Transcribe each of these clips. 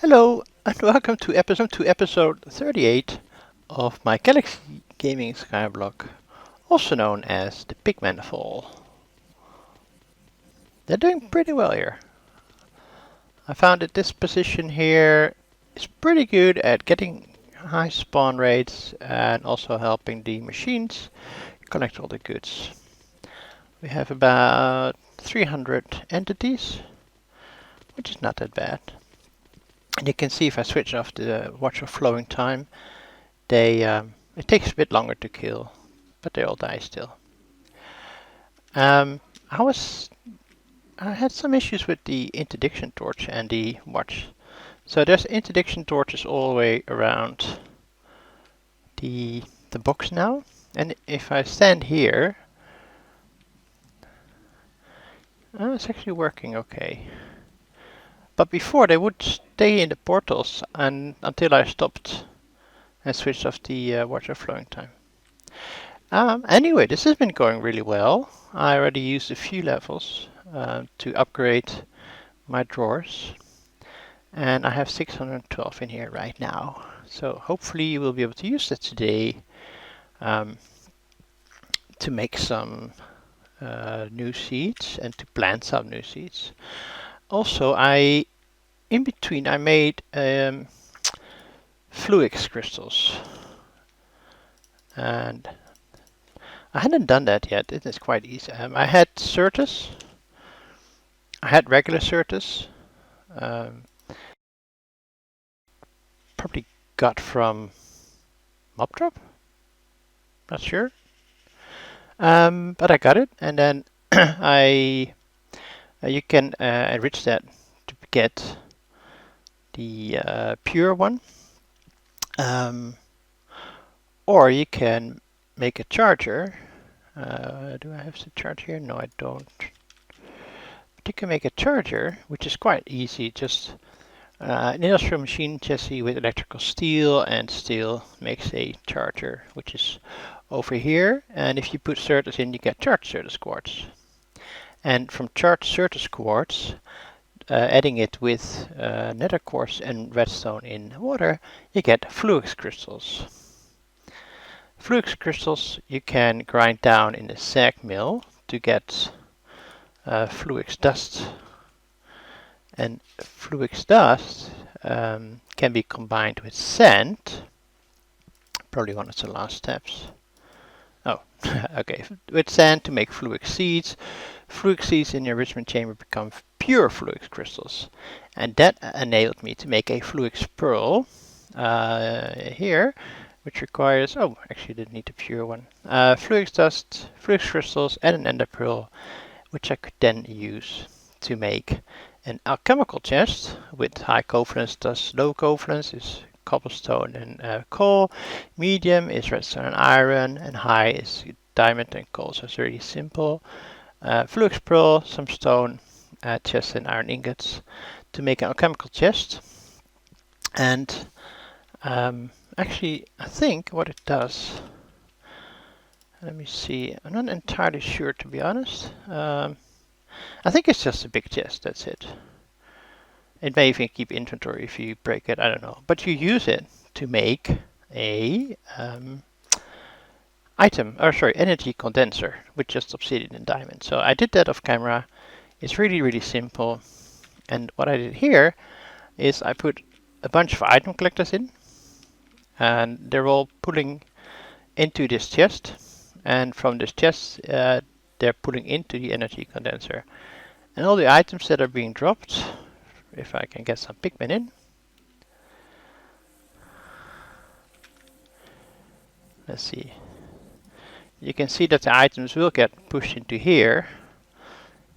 Hello and welcome to episode 38 of my Galaxy Gaming Skyblock, also known as the Pigman Fall. They're doing pretty well here. I found that this position here is pretty good at getting high spawn rates and also helping the machines collect all the goods. We have about 300 entities, which is not that bad. And you can see if I switch off the watch of flowing time, it takes a bit longer to kill, but they all die still. Um, I had some issues with the interdiction torch and the watch. So there's interdiction torches all the way around the box now, and if I stand here, it's actually working okay. But before they would stay in the portals and until I stopped and switched off the watch of flowing time. Anyway, this has been going really well. I already used a few levels to upgrade my drawers, and I have 612 in here right now. So hopefully you will be able to use that today to make some new seeds and to plant some new seeds. Also, in between I made Fluix crystals, and I hadn't done that yet. It is quite easy. I had Certus. I had regular Certus. Probably got from Mobdrop. Not sure. But I got it, and then you can enrich that to get the pure one. Or you can make a charger. Do I have the charge here? No, I don't. But you can make a charger, which is quite easy. Just an industrial machine chassis with electrical steel, and steel makes a charger, which is over here. And if you put Certus in, you get charged Certus quartz. And from charged Certus quartz, adding it with nether quartz and redstone in water, you get Fluix crystals. Fluix crystals you can grind down in a sag mill to get Fluix dust. And Fluix dust can be combined with sand, probably one of the last steps. Oh, okay, with sand to make Fluix seeds. Fluix seeds in the enrichment chamber become pure Fluix crystals. And that enabled me to make a Fluix pearl here, which requires, oh, actually didn't need a pure one. Fluix dust, Fluix crystals, and an ender pearl, which I could then use to make an alchemical chest with high covalence, thus low covalence is cobblestone and coal, medium is redstone and iron, and high is diamond and coal, so it's really simple. Fluix pearl, some stone, chest and iron ingots to make an alchemical chest. And actually, I think what it does, let me see, I'm not entirely sure to be honest. I think it's just a big chest, that's it. It may even keep inventory if you break it, I don't know. But you use it to make a energy condenser with just obsidian and diamond. So I did that off camera. It's really, really simple. And what I did here is I put a bunch of item collectors in, and they're all pulling into this chest. And from this chest, they're pulling into the energy condenser. And all the items that are being dropped, if I can get some pigmen in. Let's see. You can see that the items will get pushed into here,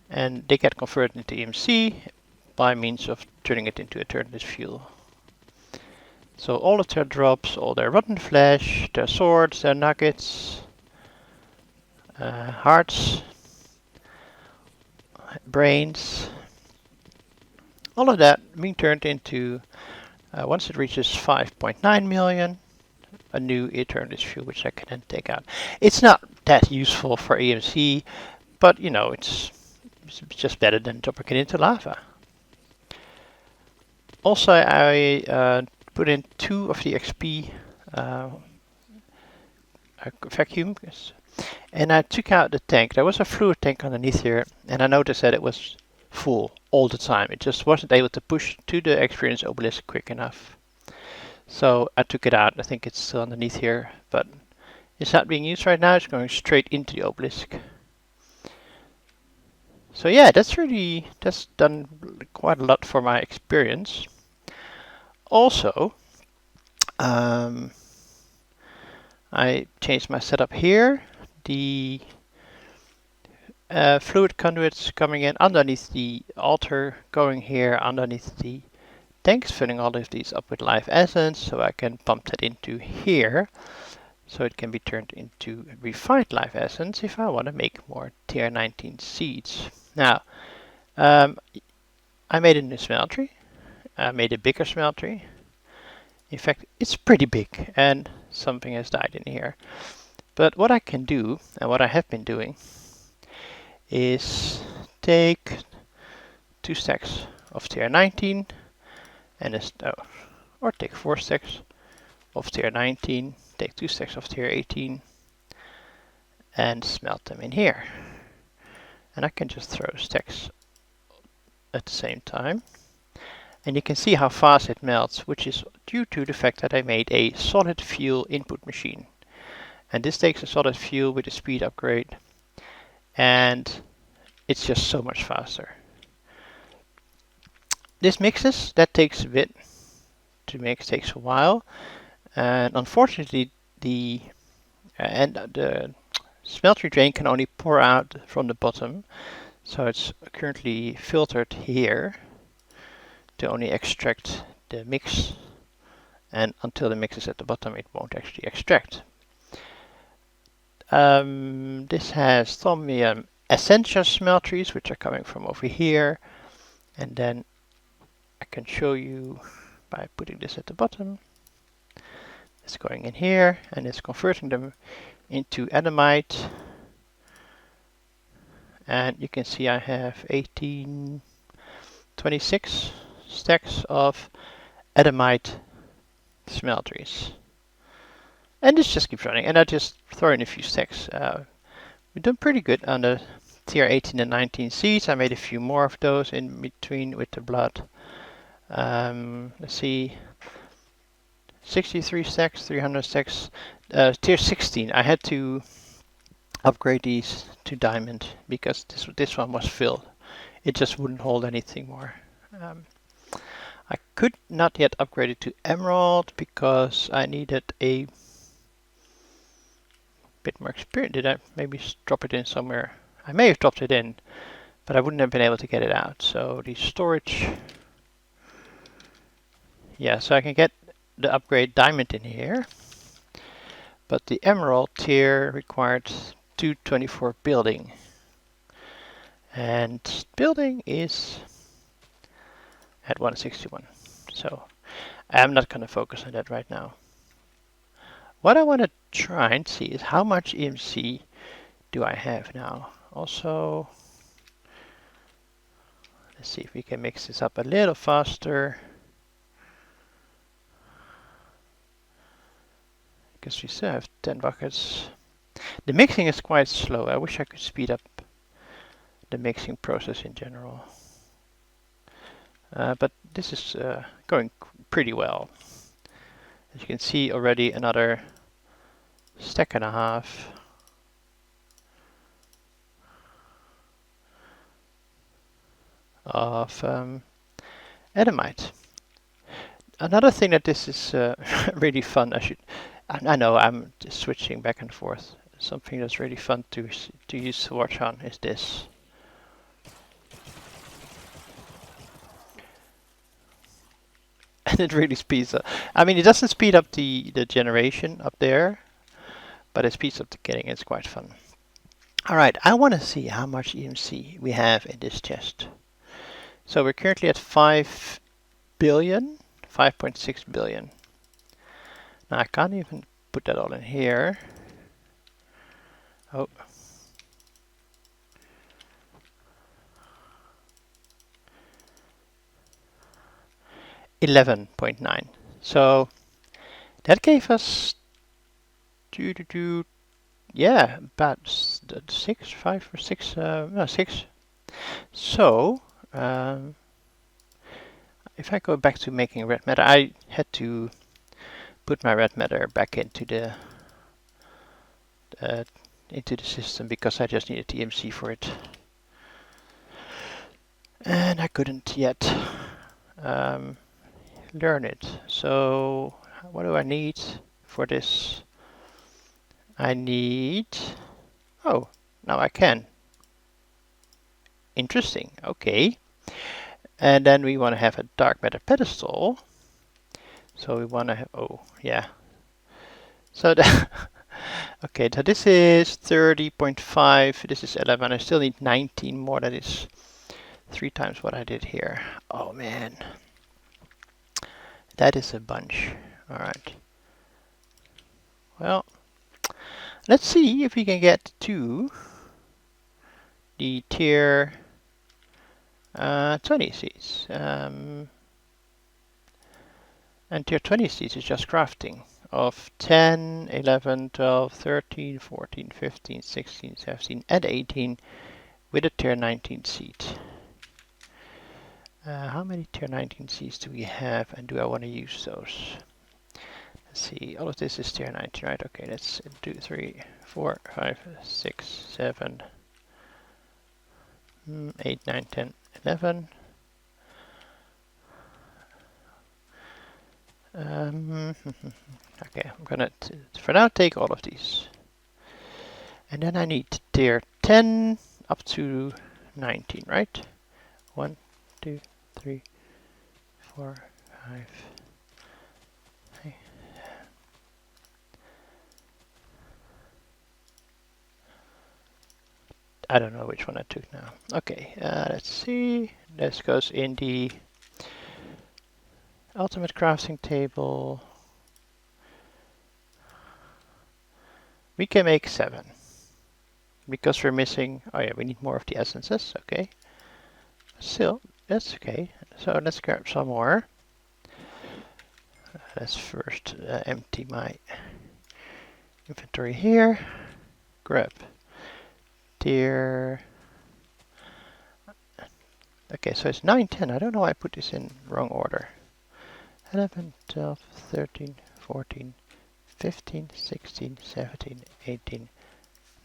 and they get converted into EMC by means of turning it into alternative fuel. So all of their drops, all their rotten flesh, their swords, their nuggets, hearts, brains, all of that being turned into, once it reaches 5.9 million, a new alternative fuel which I can then take out. It's not that useful for EMC, but you know, it's just better than dropping it into lava. Also, I put in 2 of the XP vacuum, and I took out the tank. There was a fluid tank underneath here, and I noticed that it was full all the time. It just wasn't able to push to the experience obelisk quick enough. So I took it out. I think it's still underneath here, but it's not being used right now. It's going straight into the obelisk. So yeah, that's done quite a lot for my experience. Also, I changed my setup here. The fluid conduits coming in underneath the altar, going here underneath the tanks, filling all of these up with live essence, so I can pump that into here, so it can be turned into refined live essence if I want to make more tier 19 seeds. Now, I made a new smeltery. I made a bigger smeltery. In fact, it's pretty big, and something has died in here. But what I can do, and what I have been doing, is take 2 stacks of tier 19 and or take 4 stacks of tier 19, take 2 stacks of tier 18 and smelt them in here. And I can just throw stacks at the same time. And you can see how fast it melts, which is due to the fact that I made a solid fuel input machine. And this takes a solid fuel with a speed upgrade, and it's just so much faster. This mixes, that takes a bit to mix, takes a while, and unfortunately the smeltery drain can only pour out from the bottom, so it's currently filtered here to only extract the mix, and until the mix is at the bottom it won't actually extract. This has thaumium essential smelteries, which are coming from over here, and then I can show you by putting this at the bottom. It's going in here and it's converting them into adamite, and you can see I have 26 stacks of adamite smelteries, and this just keeps running, and I just throw in a few stacks. We've done pretty good on the tier 18 and 19 seeds. I made a few more of those in between with the blood. Let's see, 63 stacks, 300 stacks. Tier 16, I had to upgrade these to diamond because this one was filled. It just wouldn't hold anything more. I could not yet upgrade it to emerald because I needed a bit more experience. Did I maybe drop it in somewhere? I may have dropped it in, but I wouldn't have been able to get it out. So the storage, yeah, so I can get the upgrade diamond in here, but the emerald tier required 224 building, and building is at 161, so I'm not going to focus on that right now. What I want to try and see is how much EMC do I have now. Also, let's see if we can mix this up a little faster, because we still have 10 buckets. The mixing is quite slow. I wish I could speed up the mixing process in general. But this is going pretty well. As you can see already, another stack and a half of adamite. Another thing that this is really fun, I know I'm just switching back and forth. Something that's really fun to use to watch on is this. And it really speeds up. I mean, it doesn't speed up the generation up there, but it speeds up the killing. It's quite fun. Alright, I want to see how much EMC we have in this chest. So we're currently at 5 billion, 5.6 billion. Now I can't even put that all in here. Oh. 11.9. So that gave us yeah, about 6, 5 or 6, no, 6. So if I go back to making red matter, I had to put my red matter back uh, into the system because I just needed TMC for it, and I couldn't yet learn it. So what do I need for this? I need, oh, now I can. Interesting, okay. And then we want to have a dark matter pedestal. So we want to have, oh, yeah. So okay, so this is 30.5, this is 11, I still need 19 more, that is 3 times what I did here. Oh man, that is a bunch. Alright. Well, let's see if we can get to the tier 20 seeds. And tier 20 seeds is just crafting of 10, 11, 12, 13, 14, 15, 16, 17, and 18 with a tier 19 seed. How many tier 19 seeds do we have, and do I want to use those? Let's see, all of this is tier 19, right? Okay, that's 2, 3, 4, 5, 6, 7, 8, 9, 10, 11. Okay, I'm gonna for now take all of these. And then I need tier 10 up to 19, right? 1, 2, 3, 4, 5. I don't know which one I took now. Okay, let's see. This goes in the ultimate crafting table. We can make 7 because we're missing. Oh yeah, we need more of the essences. Okay, still that's okay. So let's grab some more. Let's first empty my inventory here. Grab tier. Okay, so it's 9, 10. I don't know why I put this in wrong order. 11, 12, 13, 14, 15, 16, 17, 18,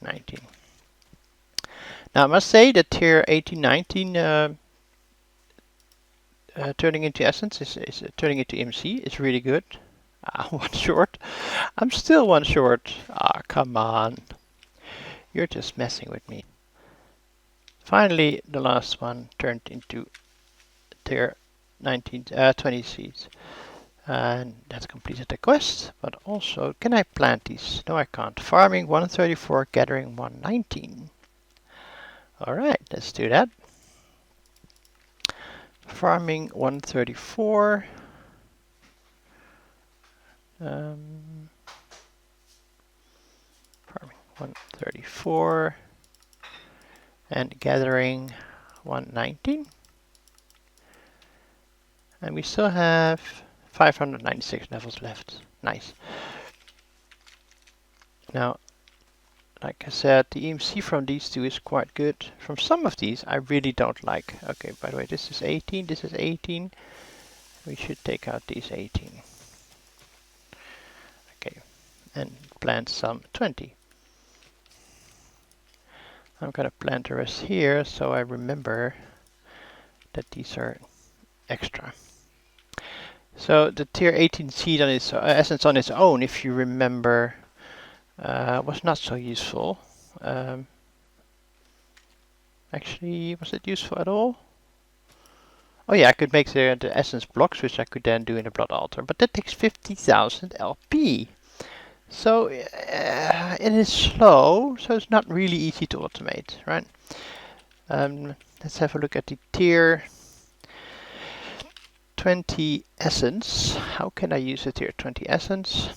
19. Now I must say that tier 18, 19 turning into essence is turning into MC is really good. One short. I'm still one short. Come on. You're just messing with me. Finally, the last one turned into tier 19, 20 seeds. And that's completed the quest. But also, can I plant these? No, I can't. Farming 134, gathering 119. Alright, let's do that. Farming 134. Farming 134. And gathering 119. And we still have 596 levels left. Nice. Now, like I said, the EMC from these two is quite good. From some of these, I really don't like. Okay, by the way, this is 18, this is 18. We should take out these 18. Okay, and plant some 20. I'm gonna plant the rest here, so I remember that these are extra. So the tier 18 seed on its essence on its own, if you remember, was not so useful. Actually, was it useful at all? Oh yeah, I could make the essence blocks, which I could then do in the blood altar, but that takes 50,000 LP. So it is slow, so it's not really easy to automate, right? Let's have a look at the tier 20 essence. How can I use the tier 20 essence?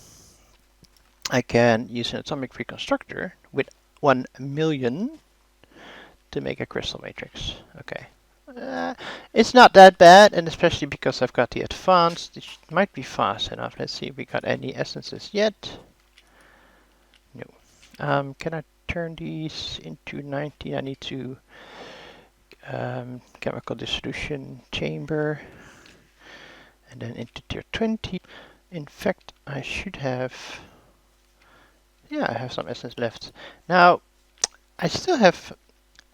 I can use an atomic reconstructor with 1 million to make a crystal matrix. Okay, Uh, it's not that bad, and especially because I've got the advanced, it might be fast enough. Let's see if we got any essences yet. No. Can I turn these into 90? I need to chemical dissolution chamber, and then into tier 20. In fact, I should have, yeah, I have some essence left. Now, I still have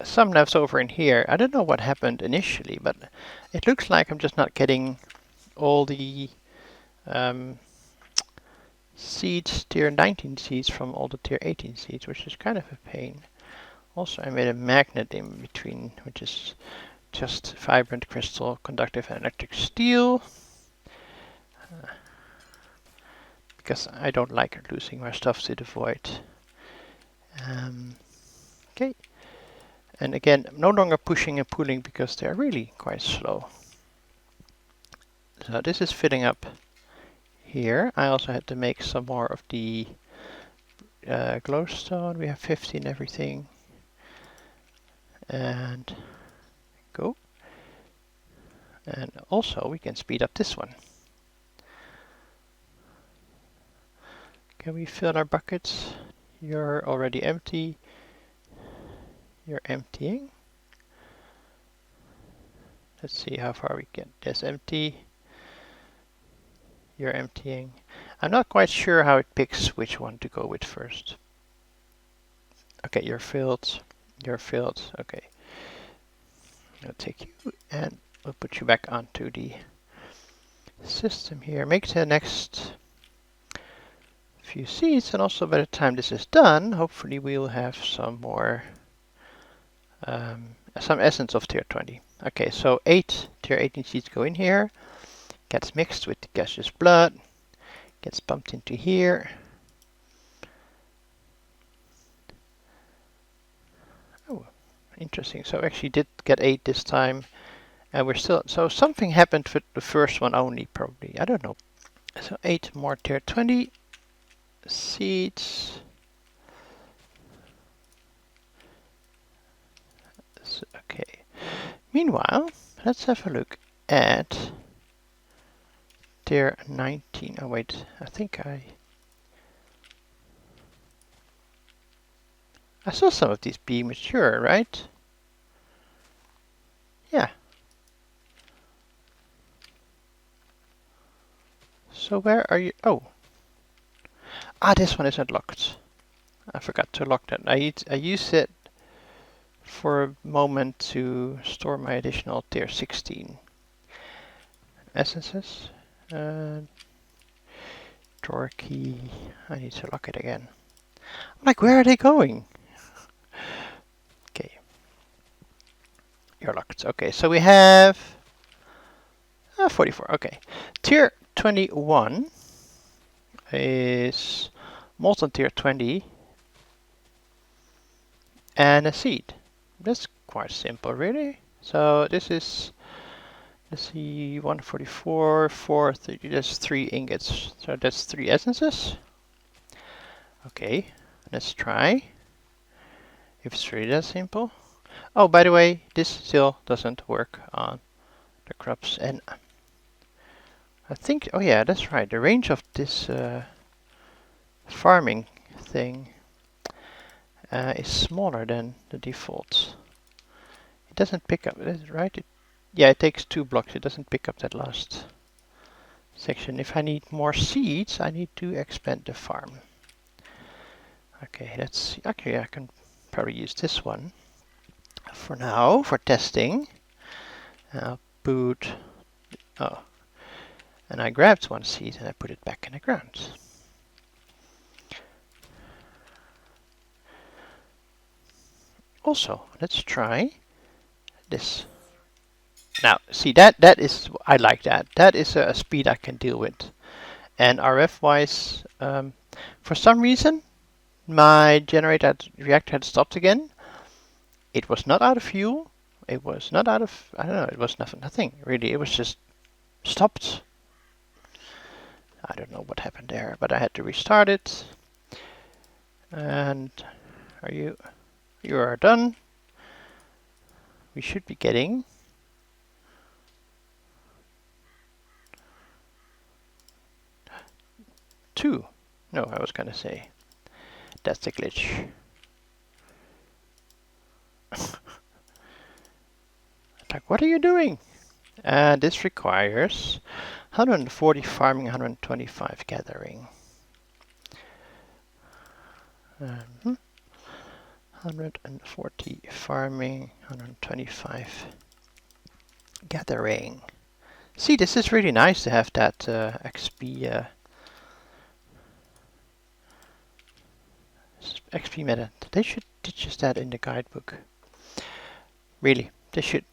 some left over in here. I don't know what happened initially, but it looks like I'm just not getting all the seeds, tier 19 seeds from all the tier 18 seeds, which is kind of a pain. Also, I made a magnet in between, which is just vibrant crystal, conductive and electric steel. Because I don't like losing my stuff to the void. Okay. And again, I'm no longer pushing and pulling because they're really quite slow. So this is filling up here. I also had to make some more of the glowstone. We have 50 and everything. And go. And also we can speed up this one. Can we fill our buckets? You're already empty. You're emptying. Let's see how far we get. That's empty. You're emptying. I'm not quite sure how it picks which one to go with first. Okay, you're filled. You're filled. Okay. I'll take you and we'll put you back onto the system here. Make the next few seeds, and also by the time this is done, hopefully we'll have some more, some essence of tier 20. Okay, so 8 tier 18 seeds go in here, gets mixed with the gaseous blood, gets pumped into here. Oh, interesting. So actually did get 8 this time, and we're still, so something happened with the first one only, probably. I don't know. So 8 more tier 20 seeds. So, okay. Meanwhile, let's have a look at tier 19. Oh wait, I think I saw some of these be mature, right? Yeah. So where are you? Oh. Ah, this one isn't locked. I forgot to lock that. I used it for a moment to store my additional tier 16 essences. Drawer key. I need to lock it again. I'm like, where are they going? Okay. You're locked. Okay, so we have 44. Okay. Tier 21 is molten tier 20 and a seed. That's quite simple, really. So this is, let's see, 144, 430, that's 3 ingots. So that's 3 essences. Okay, let's try. If it's really that simple. Oh, by the way, this still doesn't work on the crops. And I think, oh yeah, that's right. The range of this farming thing is smaller than the default. It doesn't pick up, right? Yeah, it takes 2 blocks. It doesn't pick up that last section. If I need more seeds, I need to expand the farm. Okay, let's see. Okay, I can probably use this one for now for testing. I'll put, oh, and I grabbed one seed and I put it back in the ground. Also, let's try this. Now, see that is, I like that. That is a speed I can deal with. And RF wise, for some reason, my generator reactor had stopped again. It was not out of fuel. It was not out of, I don't know, it was nothing really. It was just stopped. I don't know what happened there, but I had to restart it. And you are done. We should be getting 2. No, I was gonna say. That's the glitch. Like, what are you doing? This requires 140 farming, 125 gathering. 140 farming, 125 gathering. See, this is really nice to have that XP XP meta. They should teach us that in the guidebook. Really, they should.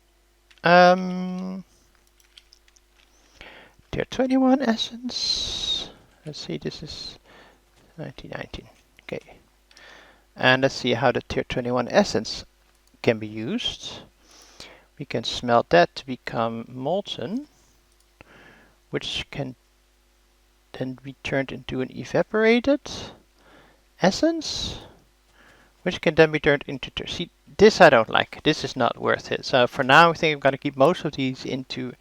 Tier 21 essence. Let's see, this is 1919. Okay. And let's see how the tier 21 essence can be used. We can smelt that to become molten, which can then be turned into an evaporated essence, which can then be turned into... See, this I don't like. This is not worth it. So for now, I think I'm going to keep most of these into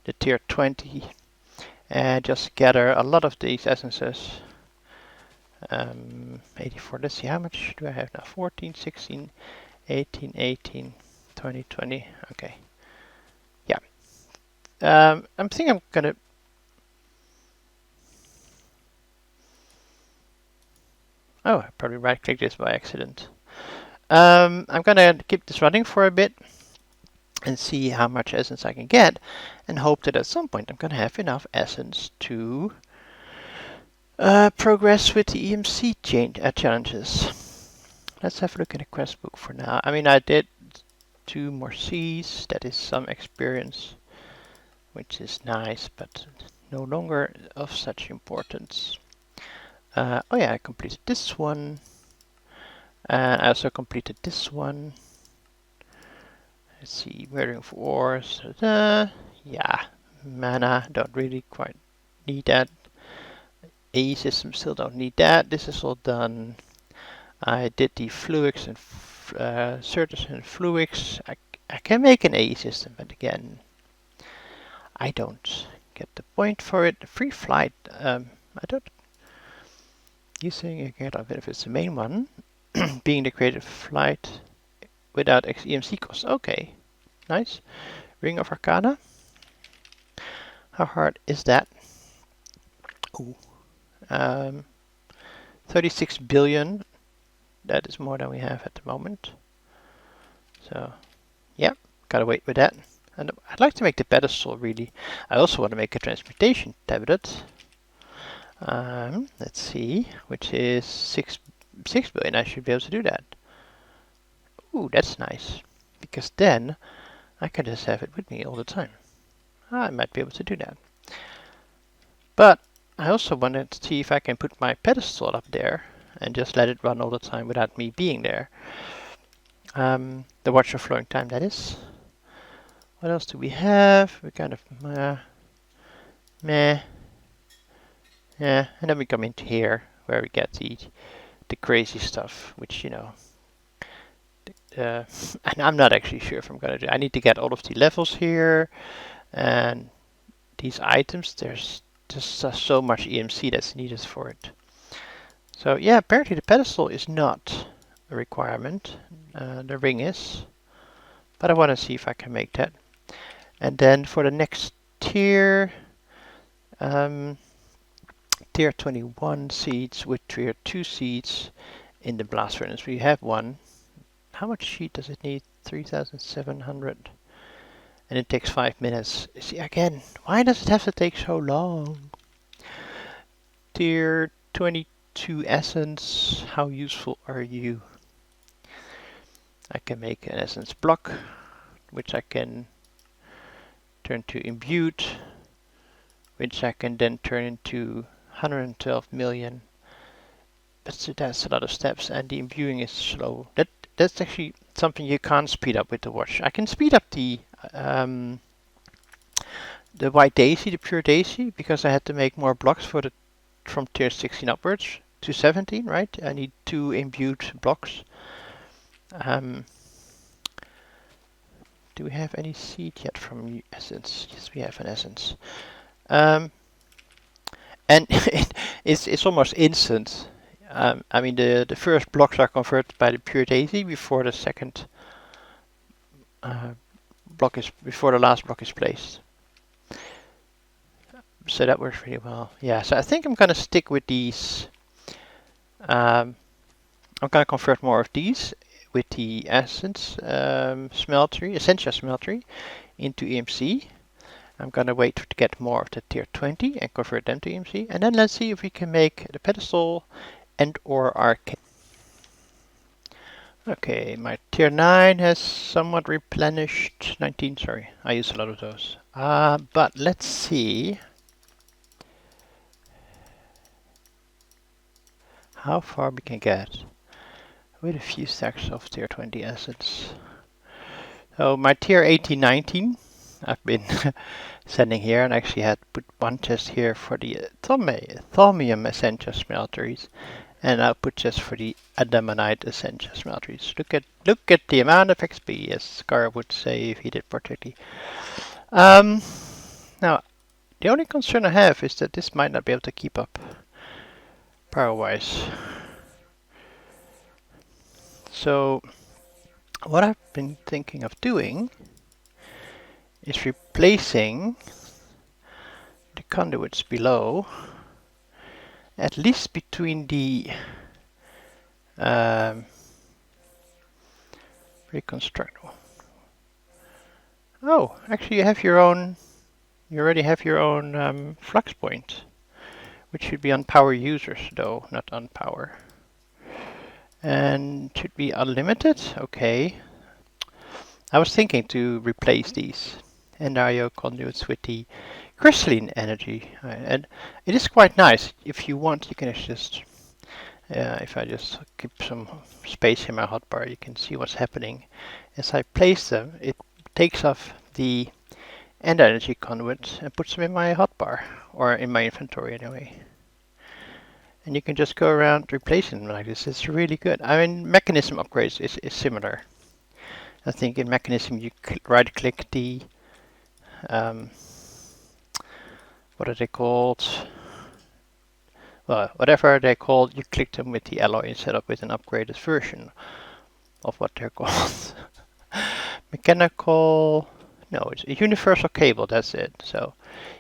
the tier 20 and just gather a lot of these essences. 84. Let's see, how much do I have now? 14, 16, 18, 18, 20, 20. Okay. Yeah. I think I'm going to... Oh, I probably right-clicked this by accident. I'm gonna keep this running for a bit and see how much essence I can get, and hope that at some point I'm gonna have enough essence to progress with the EMC challenges. Let's have a look at the quest book for now. I mean, I did 2 more C's, that is some experience, which is nice, but no longer of such importance. Oh yeah, I completed this one. And I also completed this one. Let's see, murdering for ores. Yeah, mana, don't really quite need that. AE system, still don't need that. This is all done. I did the fluix and Certus and fluix. I can make an AE system, but again, I don't get the point for it. Free flight, I don't. Using a get of benefits, the main one. Being the creative flight without EMC costs. Okay, nice. Ring of Arcana. How hard is that? Ooh. 36 billion. That is more than we have at the moment. So, yeah, gotta wait with that. And I'd like to make the pedestal, really. I also want to make a transmutation tablet. Let's see, which is 6 billion. I should be able to do that. Ooh, that's nice. Because then I can just have it with me all the time. I might be able to do that. But I also wanted to see if I can put my pedestal up there and just let it run all the time without me being there. The watch of flowing time, that is. What else do we have? We kind of meh. Yeah, and then we come into here where we get the crazy stuff, which, you know, and I'm not actually sure if I'm gonna do. I need to get all of the levels here, and these items. There's just so much EMC that's needed for it. So yeah, apparently the pedestal is not a requirement. The ring is, but I want to see if I can make that. And then for the next tier, tier 21 seeds with tier 2 seeds in the blast furnace. We have one. How much sheet does it need? 3,700. And it takes 5 minutes. See, again, why does it have to take so long? Tier 22 essence, how useful are you? I can make an essence block, which I can turn to imbued, which I can then turn into 112 million. But that's a lot of steps, and the imbuing is slow. That's actually something you can't speed up with the watch. I can speed up the white daisy, the pure daisy, because I had to make more blocks for the from tier 16 upwards to 17, right? I need 2 imbued blocks. Do we have any seed yet from essence? Yes, we have an essence. and it's almost instant. I mean, the first blocks are converted by the pure daisy before the second uh, before the last block is placed. So that works really well. Yeah, so I think I'm gonna stick with these. I'm gonna convert more of these with the essence smeltery, essentia smeltery into EMC. I'm gonna wait to get more of the tier 20 and convert them to EMC, and then let's see if we can make the pedestal and or arcane. Okay, my tier 9 has somewhat replenished. 19, sorry, I use a lot of those. But let's see how far we can get with a few stacks of tier 20 assets. So my tier 18, 19, I've been sending here, and actually had put one chest here for the Thaumium Essentia smelteries, and I'll put just for the Adamanite Essentia smelteries. Look at the amount of XP, as Scar would say if he did particularly. Now, the only concern I have is that this might not be able to keep up power-wise. So, what I've been thinking of doing is replacing the conduits below, at least between the reconstruct. Oh, actually, you already have your own flux point, which should be on power users, though not on power, and should be unlimited. Okay. I was thinking to replace these Endario conduits with the crystalline energy, and it is quite nice. If you want, you can just, if I just keep some space in my hotbar, you can see what's happening. As I place them, it takes off the end energy conduit and puts them in my hotbar, or in my inventory anyway. And you can just go around replacing them like this. It's really good. I mean, mechanism upgrades is similar. I think in mechanism you right click the what are they called? Well, whatever they're called, you click them with the alloy instead of with an upgraded version of what they're called. Mechanical, no, it's a universal cable, that's it. So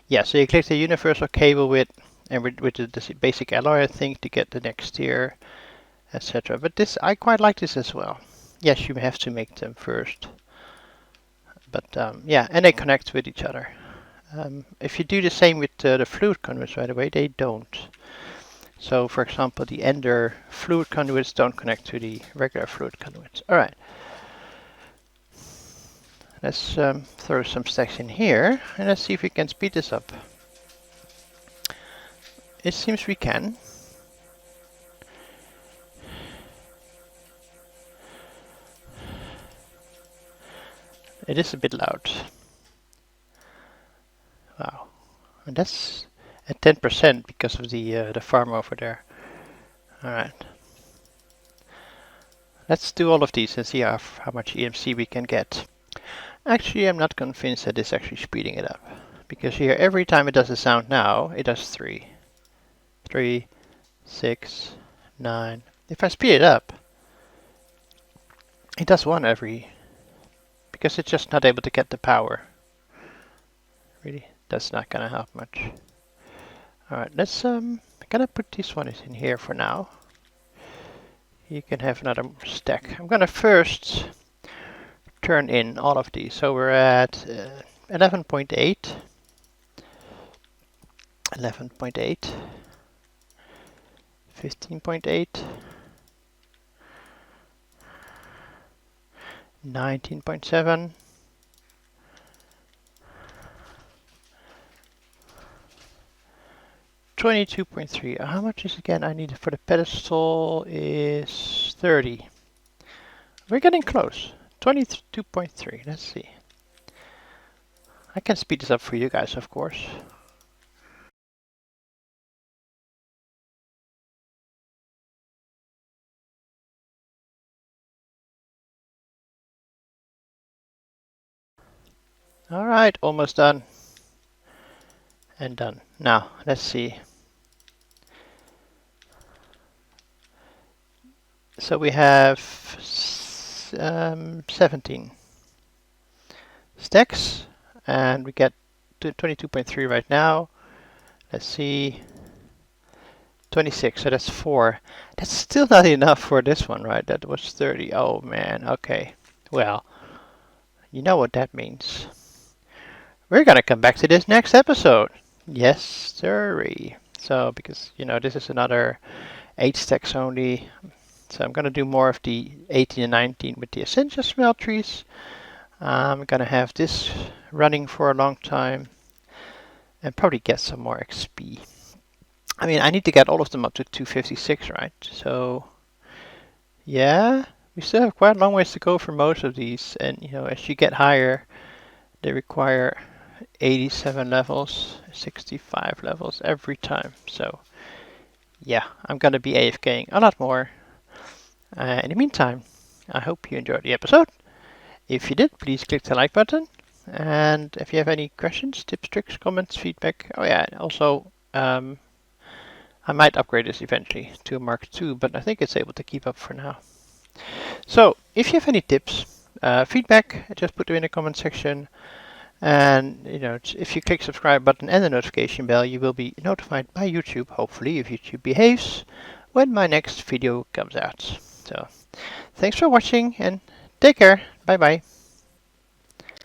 yeah, so you click the universal cable with the basic alloy, I think, to get the next tier, etc. But this, I quite like this as well. Yes, you have to make them first. But yeah, and they connect with each other. If you do the same with the fluid conduits, by the way, they don't. So, for example, the Ender fluid conduits don't connect to the regular fluid conduits. All right. Let's throw some stacks in here, and let's see if we can speed this up. It seems we can. It is a bit loud. Wow. And that's at 10% because of the farm over there. Alright. Let's do all of these and see how much EMC we can get. Actually, I'm not convinced that it's actually speeding it up. Because here, every time it does a sound now, it does 3. 3, 6, 9. If I speed it up, it does 1 every... Because it's just not able to get the power. Really, that's not gonna help much. Alright, let's gonna put these ones in here for now. You can have another stack. I'm gonna first turn in all of these. So we're at 11.8, 11.8, 15.8, 19.7, 22.3. How much is again I need for the pedestal is 30. We're getting close. 22.3. Let's see. I can speed this up for you guys, of course. Alright, almost done. And done. Now, let's see. So we have 17 stacks, and we get to 22.3 right now. Let's see, 26, so that's 4. That's still not enough for this one, right? That was 30. Oh man, okay. Well, you know what that means. We're gonna come back to this next episode. Yes, sirree. So, because, this is another 8 stacks only. So I'm gonna do more of the 18 and 19 with the Essential Smelteries. I'm gonna have this running for a long time and probably get some more XP. I mean, I need to get all of them up to 256, right? So, yeah, we still have quite a long ways to go for most of these. And, as you get higher, they require 87 levels, 65 levels every time. So, yeah, I'm gonna be AFKing a lot more. In the meantime, I hope you enjoyed the episode. If you did, please click the like button. And if you have any questions, tips, tricks, comments, feedback. Oh yeah, also, I might upgrade this eventually to a Mark II, but I think it's able to keep up for now. So, if you have any tips, feedback, just put them in the comment section. And, if you click subscribe button and the notification bell, you will be notified by YouTube, hopefully, if YouTube behaves, when my next video comes out. So, thanks for watching and take care. Bye bye.